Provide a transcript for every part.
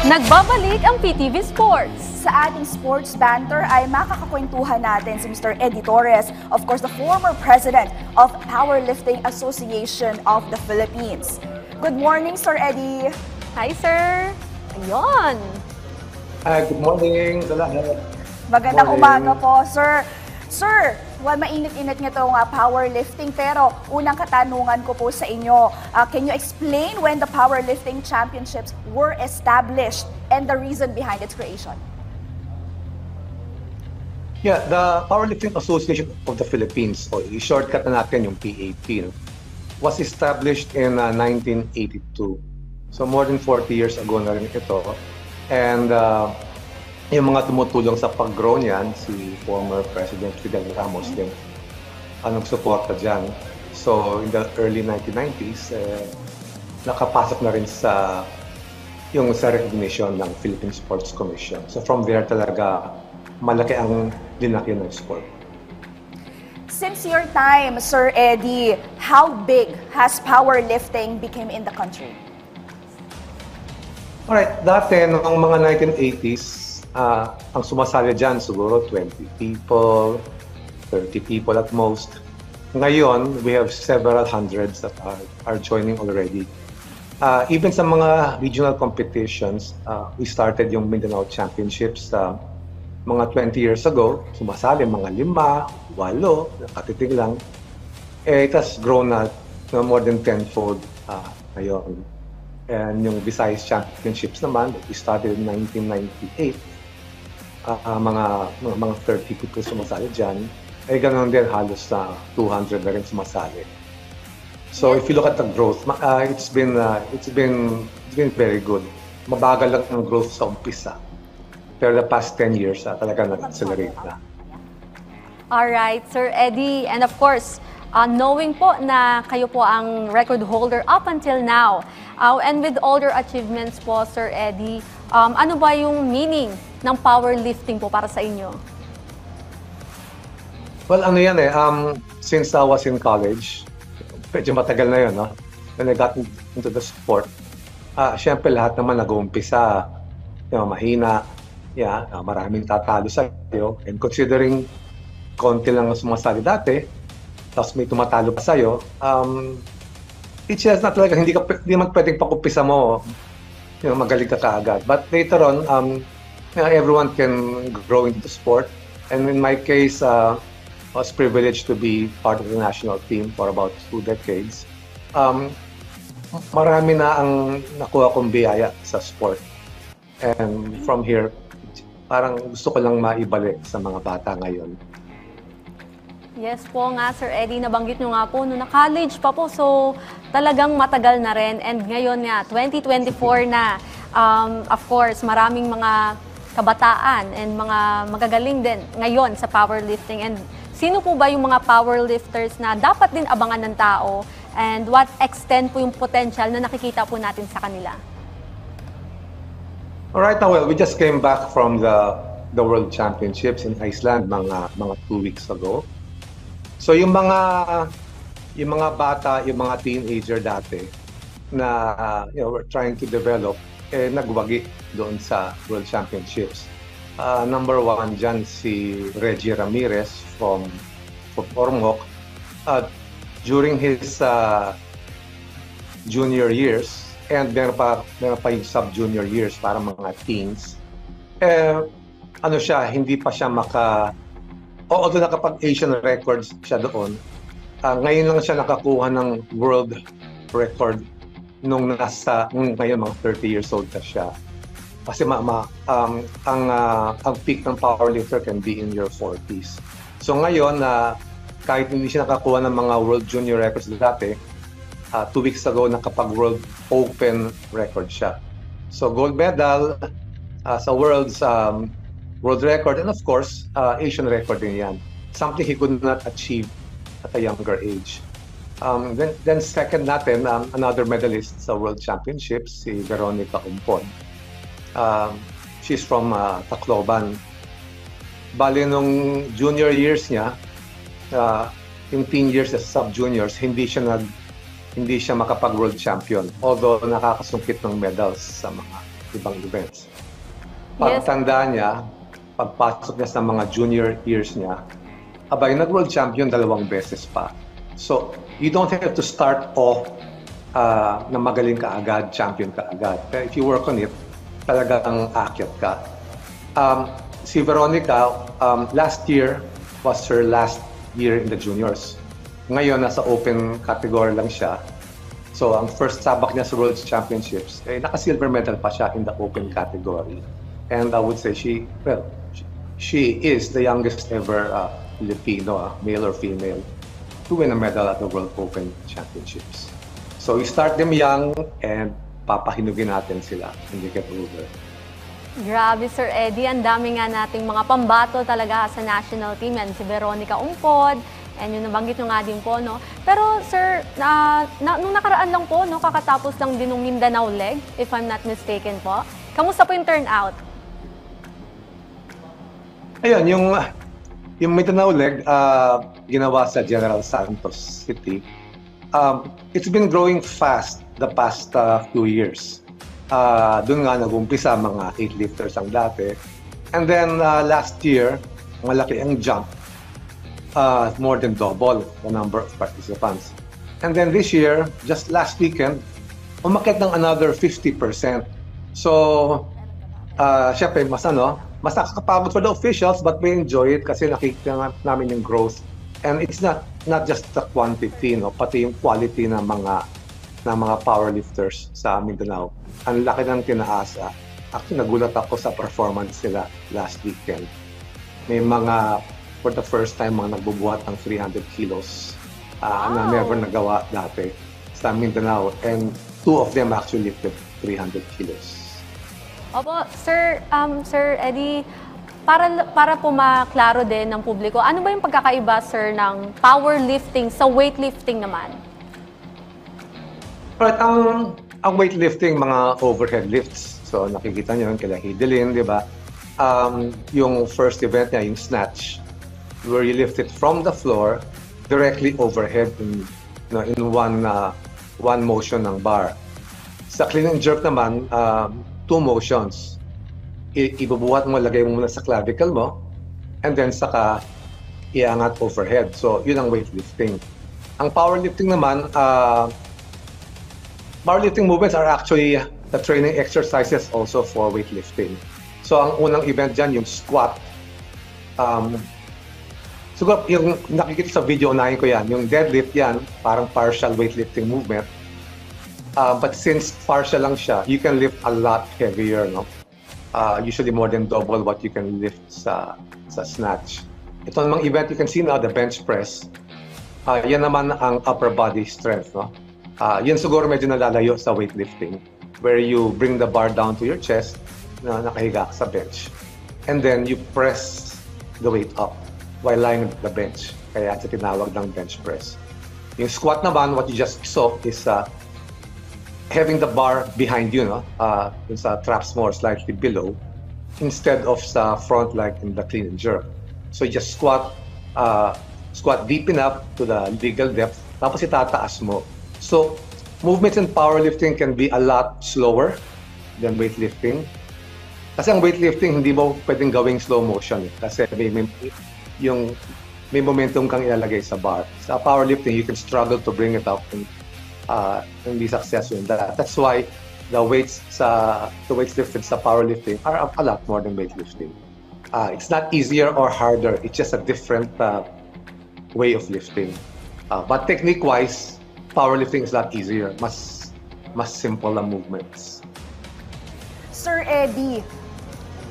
Nagbabalik ang PTV Sports. Sa ating sports banter ay makakakwentuhan natin si Mr. Eddie Torres, of course the former president of Powerlifting Association of the Philippines. Good morning, Sir Eddie. Hi, sir. Ayun. Good morning sa lahat. Magandang umaga po, sir. Sir, mainit-init nga itong powerlifting, pero unang katanungan ko po sa inyo, can you explain when the powerlifting championships were established and the reason behind its creation? Yeah, the Powerlifting Association of the Philippines, o i-shortcut na natin yung PAP, was established in 1982. So more than 40 years ago na rin ito. And yung mga tumutulong sa pag-grow niyan, si former President Fidel Ramos din, anong suporta dyan. So in the early 1990s, nakapasok na rin sa recognition ng Philippine Sports Commission. So from there talaga, malaki ang linaki ng sport. Since your time, Sir Eddie, how big has powerlifting become in the country? Alright, dati noong mga 1980s, ang sumasali dyan siguro 20 people, 30 people at most. Ngayon, we have several hundreds that are joining already. Even sa mga regional competitions, we started yung Mindanao Championships mga 20 years ago. Sumasali mga 5, 8, nakatitig lang. It has grown na more than tenfold ngayon. And yung Visayas Championships naman, we started in 1998. Mga 30 people sumasali dyan. Ganoon din halos na 200 na rin sumasali. So if you look at the growth, it's been very good. Mabagal lang ang growth sa umpisa. Pero the past 10 years, talaga nag-accelerate na. Alright, Sir Eddie. And of course, knowing po na kayo po ang record holder up until now, and with all your achievements po, Sir Eddie, ano ba yung meaning ng powerlifting po para sa inyo? Well, ano yan since I was in college, medyo matagal na yun, no? When I got into the sport, syempre lahat naman nag-uumpisa, mahina, maraming tatalo sa'yo, and considering konti lang sumasali dati, tapos may tumatalo pa sa'yo, it's just na talaga, hindi man pwedeng pakumpisa mo, magaling ka kaagad. But later on, everyone can grow into the sport. And in my case, I was privileged to be part of the national team for about 2 decades. Marami na ang nakuha kong biyaya sa sport. And from here, parang gusto ko lang maibalik sa mga bata ngayon. Yes po nga, Sir Eddie, nabanggit nyo nga po, no, na-college pa po, so talagang matagal na rin. And ngayon nga, 2024 na, of course, maraming mga kabataan and mga magagaling din ngayon sa powerlifting. And sino po ba yung mga powerlifters na dapat din abangan ng tao? And what extent po yung potential na nakikita po natin sa kanila? Alright, well, we just came back from the World Championships in Iceland mga 2 weeks ago. So yung mga bata, yung mga teenager dati na we're trying to develop, nagwagi doon sa World Championships. Number 1 dyan si Reggie Ramirez from Ormoc. During his junior years, and meron pa yung sub-junior years para mga teens, hindi pa siya although nakapag-Asian records siya doon, ngayon lang siya nakakuha ng world record nung ngayon mga 30 years old na siya. Kasi ang peak ng powerlifter can be in your 40s. So ngayon, kahit hindi siya nakakuha ng mga world junior records dati, 2 weeks ago nakapag-world open record siya. So gold medal sa world record, and of course, Asian record din yan. Something he could not achieve at a younger age. Then second natin, another medalist sa World Championships, si Veronica Umpon. She's from Tacloban. Bale, nung junior years niya, yung teen years as sub-juniors, hindi siya makapag-world champion. Although nakakasungkit ng medals sa mga ibang events. Yes. Pagtanda niya, pagpasok niya sa mga junior years niya, abay, nag-world champion 2 beses pa. So, you don't have to start off na magaling ka agad, champion ka agad. Pero if you work on it, talagang aakyat ka. Si Veronica, last year was her last year in the juniors. Ngayon, nasa open category lang siya. So, ang first sabak niya sa World Championships, naka-silver medal pa siya in the open category. And I would say she is the youngest ever Filipino, male or female, to win a medal at the World Open Championships. So, we start them young and papahinugin natin sila when they get older. Grabe, Sir Eddie. Ang dami nga nating mga pambato talaga sa national team. Yan, si Veronica Umpod. And yung nabanggit nyo nga din po, no? Pero, Sir, nung nakaraan lang po, no, kakatapos lang din ng Mindanao leg, if I'm not mistaken po. Kamusta po yung turnout? Ayun, yung Mindanao leg, ginawa sa General Santos City. It's been growing fast the past few years. Doon nga nag-umpisa, mga 8 lifters ang dati. And then last year, malaki ang jump. More than double the number of participants. And then this year, just last weekend, umakyat ng another 50%. So, syempre, mas nakakapagod for the officials, but we enjoy it kasi nakikita namin yung growth. And it's not just the quantity, no, pati yung quality ng mga powerlifters sa Mindanao. Ang laki ng tinaasa. Actually, nagulat ako sa performance nila last weekend. May mga, for the first time, mga nagbubuhat ng 300 kilos na never nagawa dati sa Mindanao. And 2 of them actually lifted 300 kilos. Opo, Sir Eddie, para po maklaro din ng publiko, ano ba yung pagkakaiba, Sir, ng powerlifting sa weightlifting naman? Right, ang weightlifting, mga overhead lifts. So nakikita niyo yun kila Hidelin, di ba? Yung first event niya, yung snatch, where you lift it from the floor directly overhead in one motion ng bar. Sa clean and jerk naman, 2 motions. Ibubuhat mo, lagay mo muna sa clavicle mo, and then saka iangat overhead. So yun ang weightlifting. Ang powerlifting naman, powerlifting movements are actually the training exercises also for weightlifting. So ang unang event dyan, yung squat. Siguro yung nakikita sa video, unahin ko yan. Yung deadlift yan, parang partial weightlifting movement. But since partial lang siya, you can lift a lot heavier, no? Usually more than double what you can lift sa snatch. Ito namang event you can see now, the bench press. Yan naman ang upper body strength, no? Yan siguro medyo nalalayo sa weightlifting, where you bring the bar down to your chest, na nakahiga sa bench. And then you press the weight up while lying on the bench. Kaya ito tinawag ng bench press. Yung squat naman, what you just saw is having the bar behind you, no? Yung sa traps more slightly below, instead of sa front like in the clean and jerk. So you just squat deep enough to the legal depth, tapos itataas mo. So movements in powerlifting can be a lot slower than weightlifting. Kasi ang weightlifting, hindi mo pwedeng gawing slow motion. Kasi may momentum kang ilalagay sa bar. Sa powerlifting, you can struggle to bring it up and be successful in that. That's why the weights lifted sa powerlifting are a lot more than weightlifting. It's not easier or harder. It's just a different way of lifting. But technique-wise, powerlifting is a lot easier. Mas simple ang movements. Sir Eddie,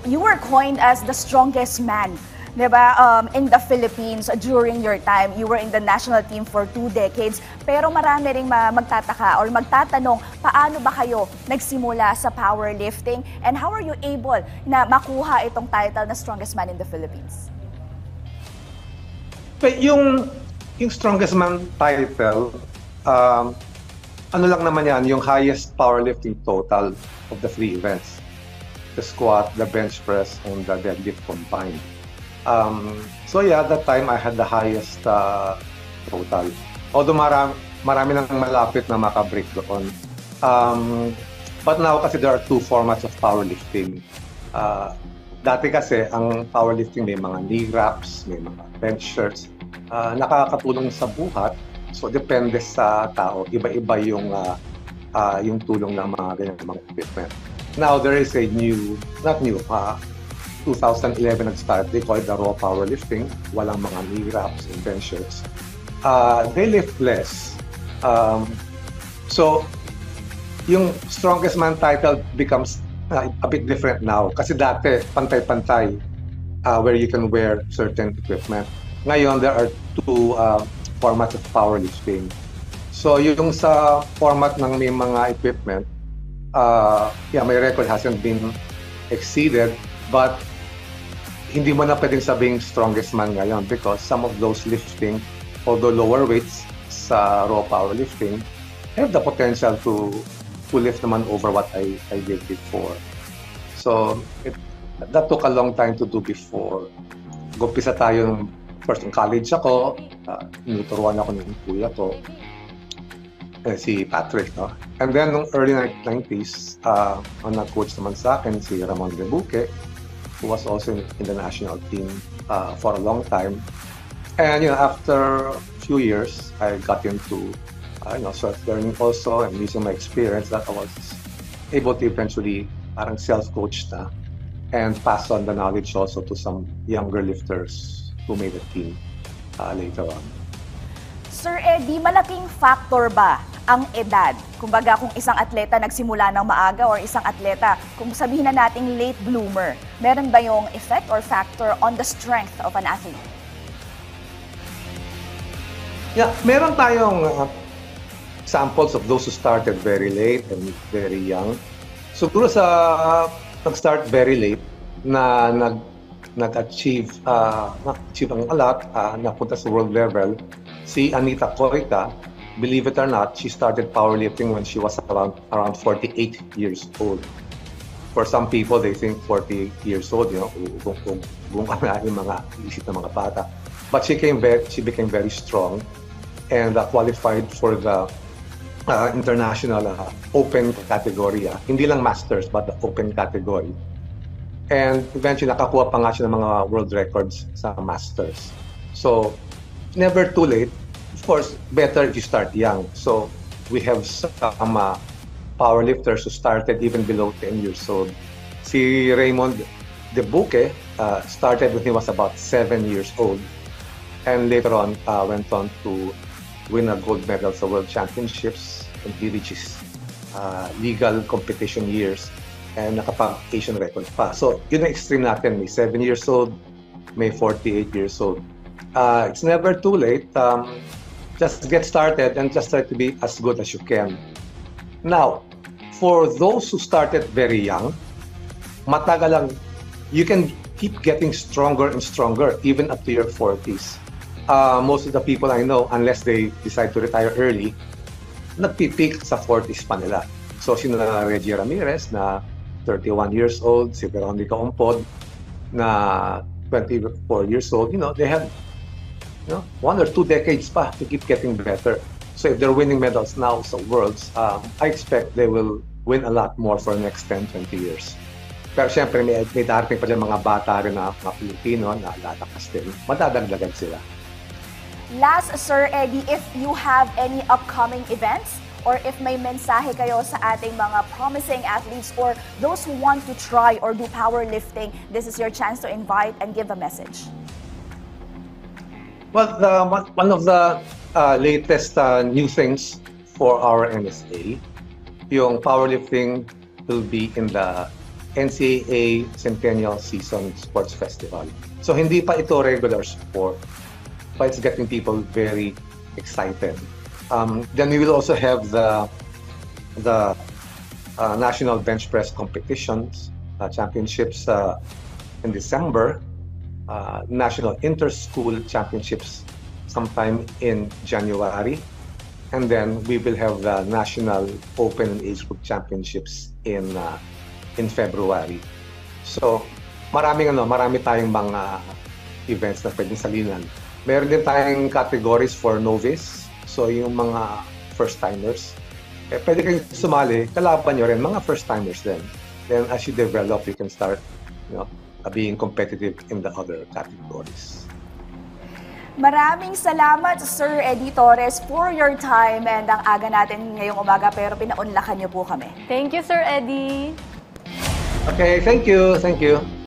you were coined as the strongest man, diba, in the Philippines during your time. You were in the national team for 2 decades. Pero marami ring magtataka or magtatanong, paano ba kayo nagsimula sa powerlifting? And how are you able na makuha itong title na strongest man in the Philippines? Yung strongest man title, ano lang naman yan, yung highest powerlifting total of the 3 events. The squat, the bench press, and the deadlift combined. So yeah, at that time I had the highest total. Although marami nang malapit na makabreak doon. But now kasi there are two formats of powerlifting. Dati kasi ang powerlifting may mga knee wraps, may mga bench shirts, nakakatulong sa buhat. So depende sa tao, iba-iba yung tulong ng mga ganyan mga equipment. Now there is a new, not new, 2011 nag-start, they call it the raw powerlifting. Walang mga knee wraps and bench shirts. They lift less. So yung strongest man title becomes a bit different now. Kasi dati, pantay-pantay where you can wear certain equipment. Ngayon, there are two formats of powerlifting. So yung sa format ng may mga equipment, my record hasn't been exceeded, but hindi mo na pwedeng sabing strongest man ngayon because some of those lifting, although lower weights sa raw powerlifting, have the potential to lift naman over what I did before. So that took a long time to do before. Gumpisa tayo first in college ako, tinuturuan ako ng kuya ko, si Patrick, no? And then nung early 90s, ang nag-coach naman sa akin si Ramon Rebuque, who was also in the national team for a long time. And after a few years, I got into self-learning also and using my experience that I was able to eventually parang self-coach na and pass on the knowledge also to some younger lifters who made the team later on. Sir Eddie, malaking factor ba ang edad? Kumbaga kung isang atleta nagsimula ng maaga or isang atleta, kung sabihin na nating late bloomer, meron ba yung effect or factor on the strength of an athlete? Yeah, meron tayong examples of those who started very late and very young. Siguro sa nag-start very late na nag-achieve ang a lot, napunta sa world level, si Anita Koita, believe it or not, she started powerlifting when she was around 48 years old. For some people, they think 48 years old, kung yung mga isip ng mga bata. But she became very strong and qualified for the international open category. Hindi lang masters, but the open category. And eventually, nakakuha pa nga siya ng mga world records sa masters. So, never too late. Of course, better if you start young. So, we have some powerlifters who started even below 10 years old. Si Raymond Rebuque started when he was about 7 years old. And later on, went on to win a gold medal sa World Championships and he reaches legal competition years and nakapag-Asian record pa. So, yun ang extreme natin. May 7 years old, may 48 years old. It's never too late. Just get started and just try to be as good as you can. Now, for those who started very young, matagal lang, you can keep getting stronger and stronger even up to your 40s. Most of the people I know, unless they decide to retire early, nagpipeak sa 40s pa nila. So, sino na Reggie Ramirez na 31 years old, si Veronica Ompod na 24 years old, they have 1 or 2 decades pa to keep getting better. So if they're winning medals now sa Worlds, I expect they will win a lot more for the next 10, 20 years. Pero siyempre, may darating pa rin mga bata rin na mga Pilipino na lalakas din. Madadagdagan sila. Last, Sir Eddie, if you have any upcoming events or if may mensahe kayo sa ating mga promising athletes or those who want to try or do powerlifting, this is your chance to invite and give a message. Well, one of the latest new things for our NSA, yung powerlifting will be in the NCAA Centennial Season Sports Festival. So hindi pa ito regular sport, but it's getting people very excited. Then we will also have the National Bench Press Competitions, championships in December, National Inter-School Championships sometime in January, and then we will have the National Open and Age Group Championships in February. So marami tayong mga events na pwedeng salinan. Meron din tayong categories for novice, so yung mga first-timers. pwede kayong sumali, kalaban nyo rin, mga first-timers din. Then as you develop, you can start being competitive in the other categories. Maraming salamat, Sir Eddie Torres, for your time. And ang aga natin ngayong umaga, pero pinaunlakan niyo po kami. Thank you, Sir Eddie. Okay, thank you. Thank you.